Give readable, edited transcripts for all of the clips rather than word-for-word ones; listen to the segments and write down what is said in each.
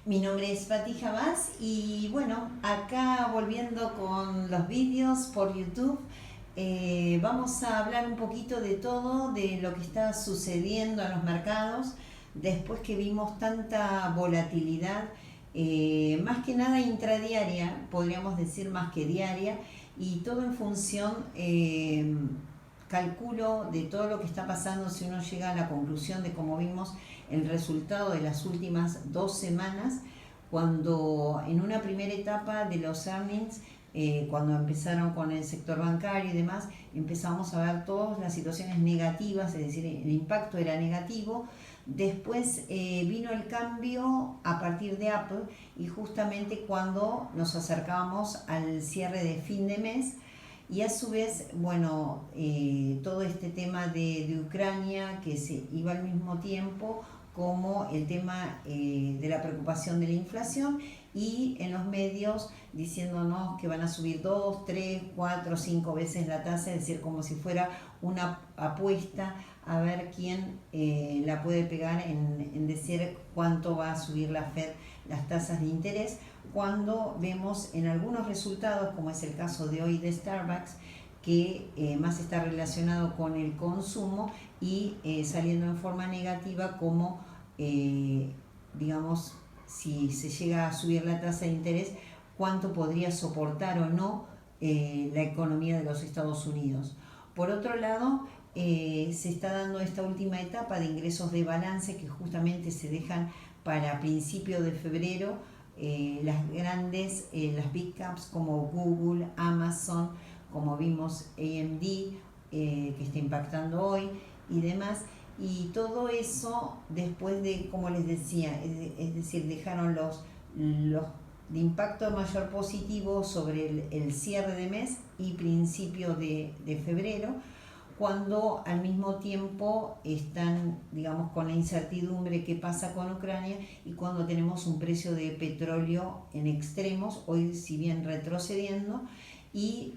Mi nombre es Pati Jabás y bueno, acá volviendo con los vídeos por YouTube, vamos a hablar un poquito de todo, de lo que está sucediendo en los mercados, después que vimos tanta volatilidad, más que nada intradiaria, podríamos decir más que diaria, y todo en función, calculo, de todo lo que está pasando. Si uno llega a la conclusión de, como vimos, el resultado de las últimas 2 semanas, cuando en una primera etapa de los earnings, cuando empezaron con el sector bancario y demás, empezamos a ver todas las situaciones negativas, es decir, el impacto era negativo. Después vino el cambio a partir de Apple, y justamente cuando nos acercábamos al cierre de fin de mes, y a su vez, bueno, todo este tema de Ucrania, que se iba al mismo tiempo como el tema de la preocupación de la inflación, y en los medios diciéndonos que van a subir 2, 3, 4, 5 veces la tasa, es decir, como si fuera una apuesta a ver quién la puede pegar en decir cuánto va a subir la Fed las tasas de interés, cuando vemos en algunos resultados, como es el caso de hoy de Starbucks, que más está relacionado con el consumo y saliendo en forma negativa, como digamos, si se llega a subir la tasa de interés, cuánto podría soportar o no la economía de los Estados Unidos. Por otro lado, se está dando esta última etapa de ingresos de balance, que justamente se dejan para principios de febrero. Las grandes, las big caps como Google, Amazon, como vimos AMD, que está impactando hoy y demás. Y todo eso después de, como les decía, es decir, dejaron los de impacto mayor positivo sobre el cierre de mes y principio de febrero, cuando al mismo tiempo están, digamos, con la incertidumbre que pasa con Ucrania, y cuando tenemos un precio de petróleo en extremos, hoy si bien retrocediendo, y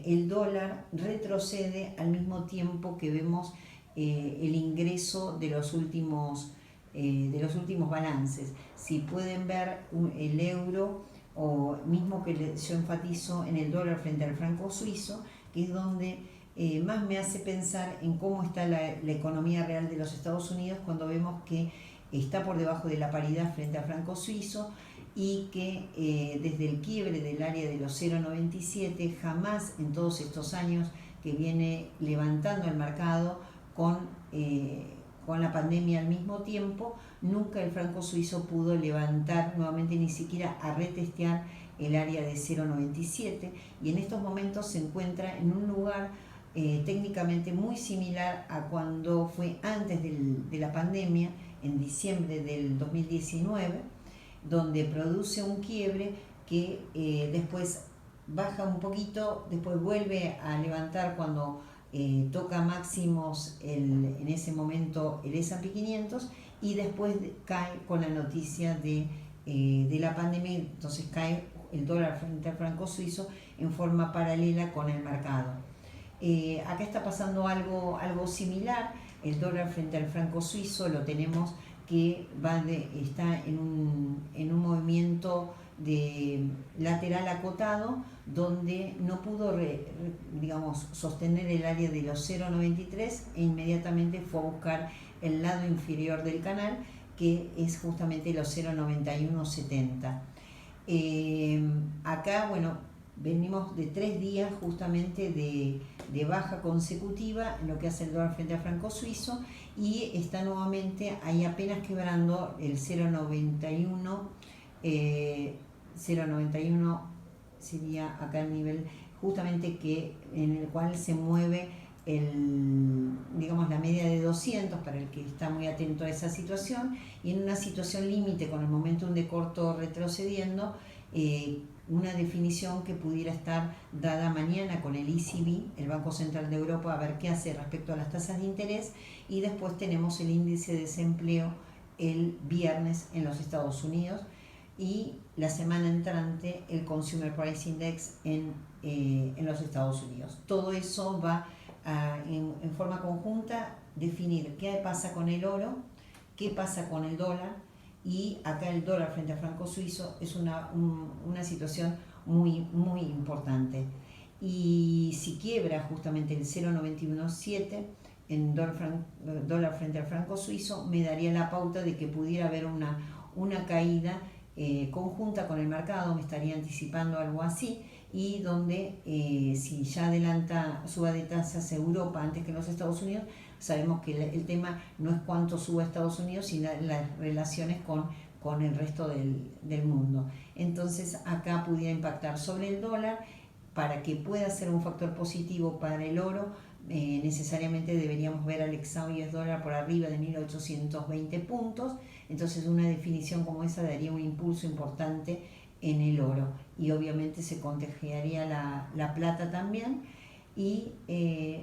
el dólar retrocede al mismo tiempo que vemos el ingreso de los últimos balances. Si pueden ver el euro, o mismo que yo enfatizo en el dólar frente al franco suizo, que es donde más me hace pensar en cómo está la economía real de los Estados Unidos, cuando vemos que está por debajo de la paridad frente al franco suizo, y que desde el quiebre del área de los 0,97 jamás en todos estos años que viene levantando el mercado con la pandemia al mismo tiempo, nunca el franco suizo pudo levantar nuevamente, ni siquiera a retestear el área de 0,97, y en estos momentos se encuentra en un lugar técnicamente muy similar a cuando fue antes de la pandemia, en diciembre del 2019, donde produce un quiebre que después baja un poquito, después vuelve a levantar cuando toca máximos en ese momento el S&P 500, y después cae con la noticia de la pandemia. Entonces cae el dólar frente al franco suizo en forma paralela con el mercado. Acá está pasando algo similar. El dólar frente al franco suizo lo tenemos que está en un movimiento de lateral acotado, donde no pudo digamos, sostener el área de los 0,93, e inmediatamente fue a buscar el lado inferior del canal, que es justamente los 0,9170. Acá, bueno, venimos de 3 días justamente de baja consecutiva en lo que hace el dólar frente al franco suizo, y está nuevamente ahí apenas quebrando el 0,91. 0,91 sería acá el nivel justamente en el cual se mueve digamos, la media de 200, para el que está muy atento a esa situación, y en una situación límite con el momentum de corto retrocediendo, una definición que pudiera estar dada mañana con el ECB, el Banco Central de Europa, a ver qué hace respecto a las tasas de interés. Y después tenemos el índice de desempleo el viernes en los Estados Unidos, y la semana entrante el Consumer Price Index en los Estados Unidos. Todo eso va en forma conjunta definir qué pasa con el oro, qué pasa con el dólar, y acá el dólar frente al franco suizo es una situación muy importante. Y si quiebra justamente el 0,917 en dólar frente al franco suizo, me daría la pauta de que pudiera haber una caída conjunta con el mercado, me estaría anticipando algo así, y donde si ya adelanta suba de tasas Europa antes que los Estados Unidos, sabemos que el tema no es cuánto suba Estados Unidos, sino las relaciones con el resto del mundo. Entonces acá pudiera impactar sobre el dólar. Para que pueda ser un factor positivo para el oro, necesariamente deberíamos ver al ex-AU US dólar por arriba de 1820 puntos. Entonces una definición como esa daría un impulso importante en el oro, y obviamente se contagiaría la plata también. Y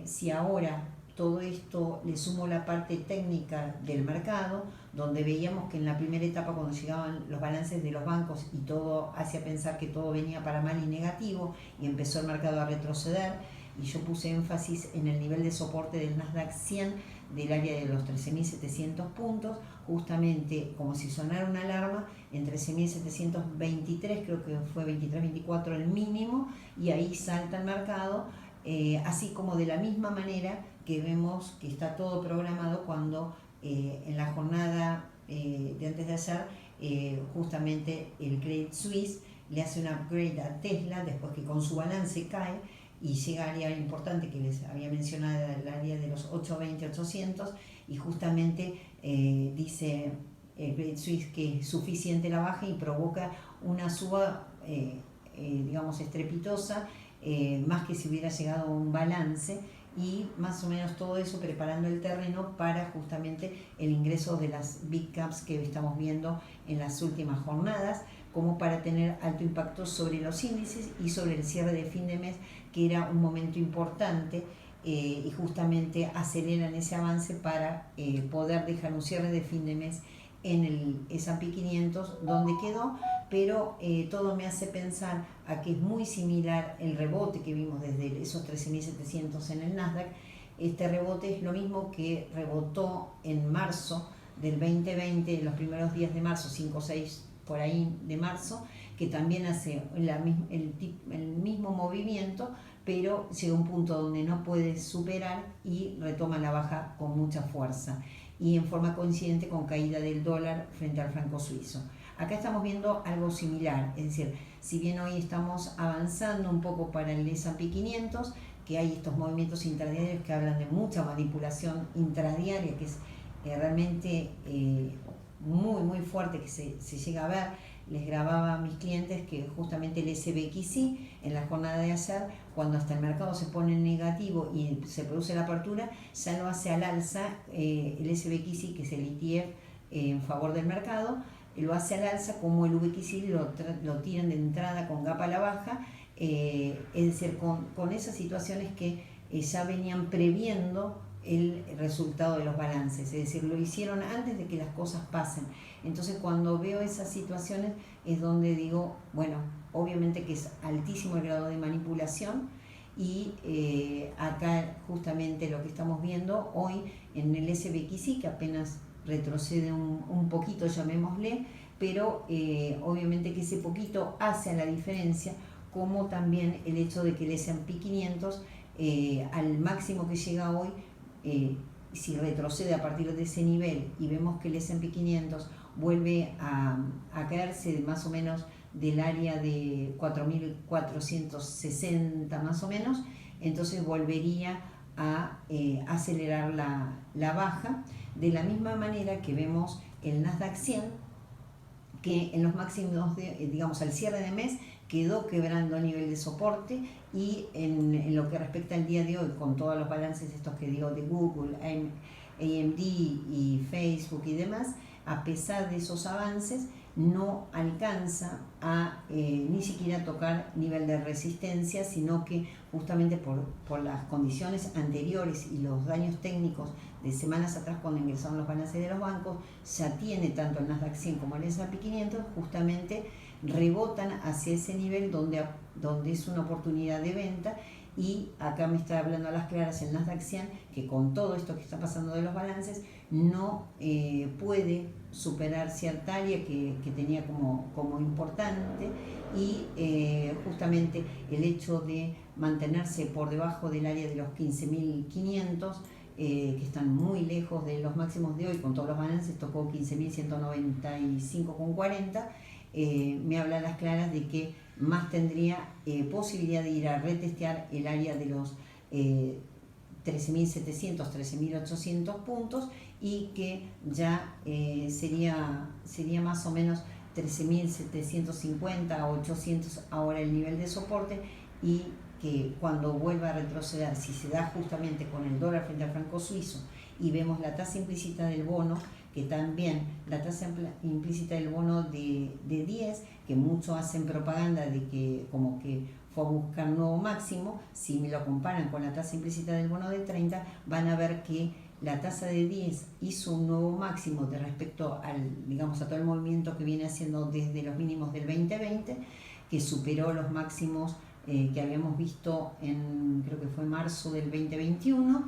si ahora todo esto le sumo la parte técnica del mercado, donde veíamos que en la primera etapa, cuando llegaban los balances de los bancos y todo hacía pensar que todo venía para mal y negativo, y empezó el mercado a retroceder, y yo puse énfasis en el nivel de soporte del Nasdaq 100 del área de los 13.700 puntos, justamente como si sonara una alarma, en 13.723, creo que fue 23-24 el mínimo, y ahí salta el mercado, así como de la misma manera que vemos que está todo programado cuando en la jornada de antes de ayer, justamente el Credit Suisse le hace un upgrade a Tesla después que con su balance cae y llega al área importante que les había mencionado, el área de los 820-800, y justamente dice el Credit Suisse que es suficiente la baja y provoca una suba digamos estrepitosa, más que si hubiera llegado a un balance, y más o menos todo eso preparando el terreno para justamente el ingreso de las big caps que estamos viendo en las últimas jornadas, como para tener alto impacto sobre los índices y sobre el cierre de fin de mes, que era un momento importante, y justamente aceleran ese avance para poder dejar un cierre de fin de mes en el S&P 500 donde quedó, pero todo me hace pensar a que es muy similar el rebote que vimos desde esos 13.700 en el Nasdaq. Este rebote es lo mismo que rebotó en marzo del 2020, en los primeros días de marzo, 5 o 6 por ahí de marzo, que también hace el mismo movimiento, pero llega a un punto donde no puede superar y retoma la baja con mucha fuerza, y en forma coincidente con caída del dólar frente al franco suizo. Acá estamos viendo algo similar, es decir, si bien hoy estamos avanzando un poco para el S&P 500, que hay estos movimientos intradiarios que hablan de mucha manipulación intradiaria, que es realmente muy fuerte, que se llega a ver. Les grababa a mis clientes que justamente el SBXI en la jornada de ayer, cuando hasta el mercado se pone en negativo y se produce la apertura, ya lo hace al alza el SBXI, que es el ETF en favor del mercado, lo hace al alza, como el VXI lo tiran de entrada con gap a la baja, es decir, con esas situaciones que ya venían previendo el resultado de los balances, es decir, lo hicieron antes de que las cosas pasen. Entonces cuando veo esas situaciones es donde digo, bueno, obviamente que es altísimo el grado de manipulación, y acá justamente lo que estamos viendo hoy en el SBXI, que apenas retrocede un poquito, llamémosle, pero obviamente que ese poquito hace la diferencia, como también el hecho de que el S&P 500 al máximo que llega hoy, si retrocede a partir de ese nivel y vemos que el S&P 500 vuelve a caerse más o menos del área de 4.460 más o menos, entonces volvería a acelerar la baja, de la misma manera que vemos el Nasdaq 100, que en los máximos, digamos al cierre de mes, quedó quebrando a nivel de soporte, y en lo que respecta al día de hoy, con todos los balances estos que digo de Google, AMD y Facebook y demás, a pesar de esos avances, no alcanza a ni siquiera tocar nivel de resistencia, sino que justamente por las condiciones anteriores y los daños técnicos de semanas atrás, cuando ingresaron los balances de los bancos, ya tiene tanto el Nasdaq 100 como el S&P 500, justamente rebotan hacia ese nivel donde es una oportunidad de venta. Y acá me está hablando a las claras el Nasdaq 100, que con todo esto que está pasando de los balances no puede superar cierta área que tenía como importante, y justamente el hecho de mantenerse por debajo del área de los 15.500, que están muy lejos de los máximos de hoy, con todos los balances tocó 15.195,40, me habla a las claras de que más tendría posibilidad de ir a retestear el área de los 13.700, 13.800 puntos, y que ya sería más o menos 13.750 a 800 ahora el nivel de soporte, y que cuando vuelva a retroceder, si se da justamente con el dólar frente al franco suizo y vemos la tasa implícita del bono, que también la tasa implícita del bono de 10, que muchos hacen propaganda de que como que fue a buscar un nuevo máximo, si me lo comparan con la tasa implícita del bono de 30, van a ver que la tasa de 10 hizo un nuevo máximo de respecto digamos, a todo el movimiento que viene haciendo desde los mínimos del 2020, que superó los máximos que habíamos visto creo que fue marzo del 2021,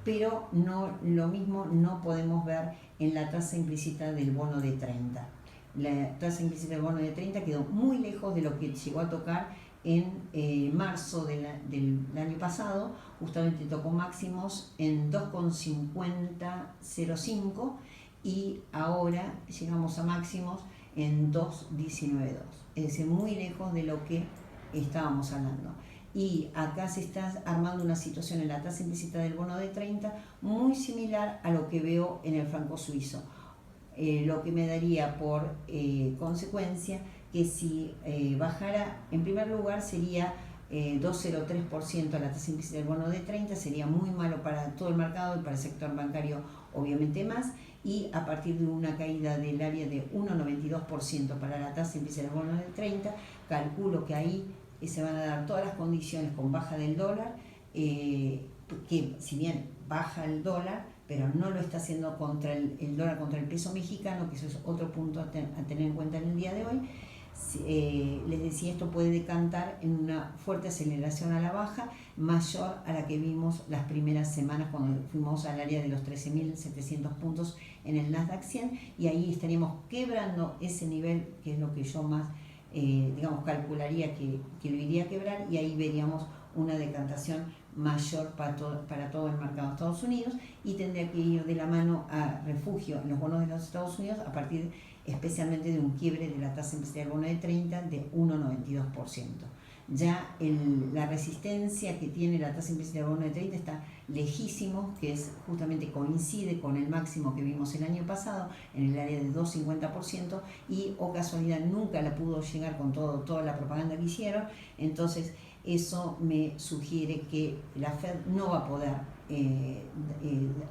pero lo mismo no podemos ver en la tasa implícita del bono de 30. La tasa implícita del bono de 30 quedó muy lejos de lo que llegó a tocar en marzo del año pasado. Justamente tocó máximos en 2,5005 y ahora llegamos a máximos en 2,192, es decir, muy lejos de lo que estábamos hablando. Y acá se está armando una situación en la tasa implícita del bono de 30 muy similar a lo que veo en el franco suizo, lo que me daría por consecuencia que si bajara, en primer lugar sería 2,03% la tasa implícita del bono de 30, sería muy malo para todo el mercado y para el sector bancario obviamente más, y a partir de una caída del área de 1,92% para la tasa implícita del bono de 30, calculo que ahí se van a dar todas las condiciones con baja del dólar, que si bien baja el dólar, pero no lo está haciendo contra el dólar contra el peso mexicano, que eso es otro punto a tener en cuenta en el día de hoy. Les decía, esto puede decantar en una fuerte aceleración a la baja, mayor a la que vimos las primeras semanas cuando fuimos al área de los 13.700 puntos en el Nasdaq 100, y ahí estaríamos quebrando ese nivel, que es lo que yo más digamos, calcularía que lo iría a quebrar, y ahí veríamos una decantación mayor para todo el mercado de Estados Unidos, y tendría que ir de la mano a refugio en los bonos de los Estados Unidos a partir especialmente de un quiebre de la tasa implícita del bono de 30 de 1,92%. Ya la resistencia que tiene la tasa implícita del bono de 30 está lejísimo, que justamente coincide con el máximo que vimos el año pasado en el área de 2,50%, y casualidad nunca la pudo llegar con toda la propaganda que hicieron. Entonces eso me sugiere que la Fed no va a poder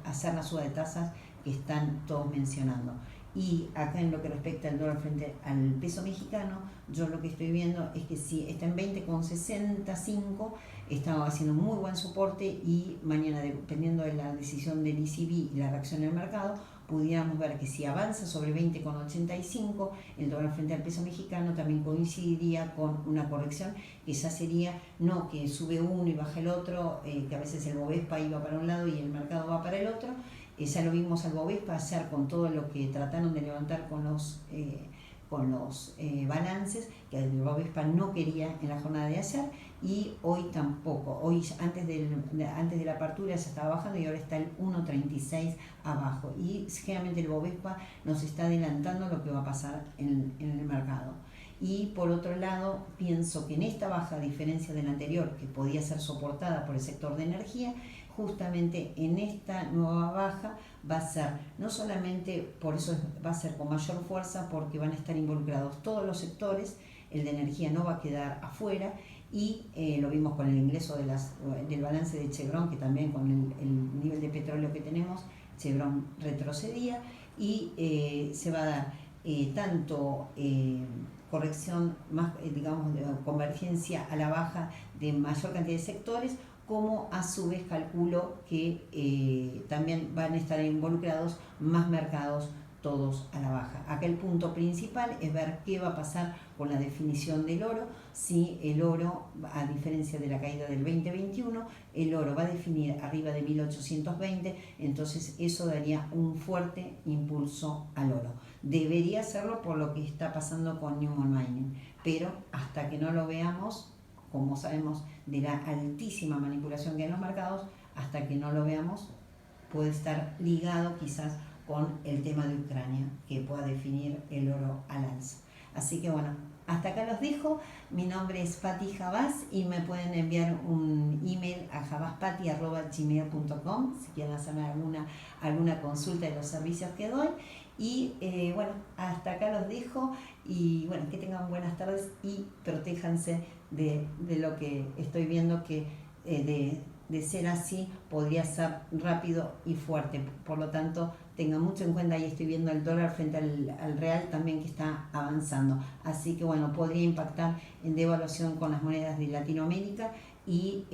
hacer la suba de tasas que están todos mencionando. Y acá en lo que respecta al dólar frente al peso mexicano, yo lo que estoy viendo es que si está en 20,65, está haciendo muy buen soporte, y mañana, dependiendo de la decisión del ECB y la reacción del mercado, pudiéramos ver que si avanza sobre 20,85, el dólar frente al peso mexicano también coincidiría con una corrección, que ya sería no que sube uno y baja el otro, que a veces el Bovespa iba para un lado y el mercado va para el otro. Ya lo vimos al Bovespa hacer con todo lo que trataron de levantar con los balances, que el Bovespa no quería en la jornada de ayer, y hoy tampoco. Hoy antes de la apertura ya estaba bajando y ahora está el 1,36 abajo, y generalmente el Bovespa nos está adelantando lo que va a pasar en el mercado. Y por otro lado, pienso que en esta baja, a diferencia de la anterior, que podía ser soportada por el sector de energía, justamente en esta nueva baja va a ser, no solamente por eso va a ser con mayor fuerza, porque van a estar involucrados todos los sectores, el de energía no va a quedar afuera, y lo vimos con el ingreso del balance de Chevron, que también con el nivel de petróleo que tenemos, Chevron retrocedía, y se va a dar tanto corrección, más digamos, de convergencia a la baja de mayor cantidad de sectores, como a su vez calculo que también van a estar involucrados más mercados todos a la baja. Acá el punto principal es ver qué va a pasar con la definición del oro, si el oro, a diferencia de la caída del 2021, el oro va a definir arriba de 1820, entonces eso daría un fuerte impulso al oro. Debería hacerlo por lo que está pasando con Newmont Mining, pero hasta que no lo veamos, como sabemos de la altísima manipulación que hay en los mercados, hasta que no lo veamos puede estar ligado quizás con el tema de Ucrania, que pueda definir el oro al alza. Así que bueno, hasta acá los dejo. Mi nombre es Patti Javas y me pueden enviar un email a javaspatti@gmail.com si quieren hacerme alguna consulta de los servicios que doy. Y bueno, hasta acá los dejo y bueno, que tengan buenas tardes y protéjanse de lo que estoy viendo que de ser así podría ser rápido y fuerte. Por lo tanto, tengan mucho en cuenta, ahí estoy viendo el dólar frente al real también que está avanzando. Así que bueno, podría impactar en devaluación con las monedas de Latinoamérica y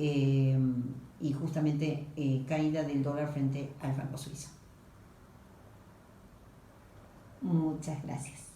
justamente caída del dólar frente al franco suizo. Muchas gracias.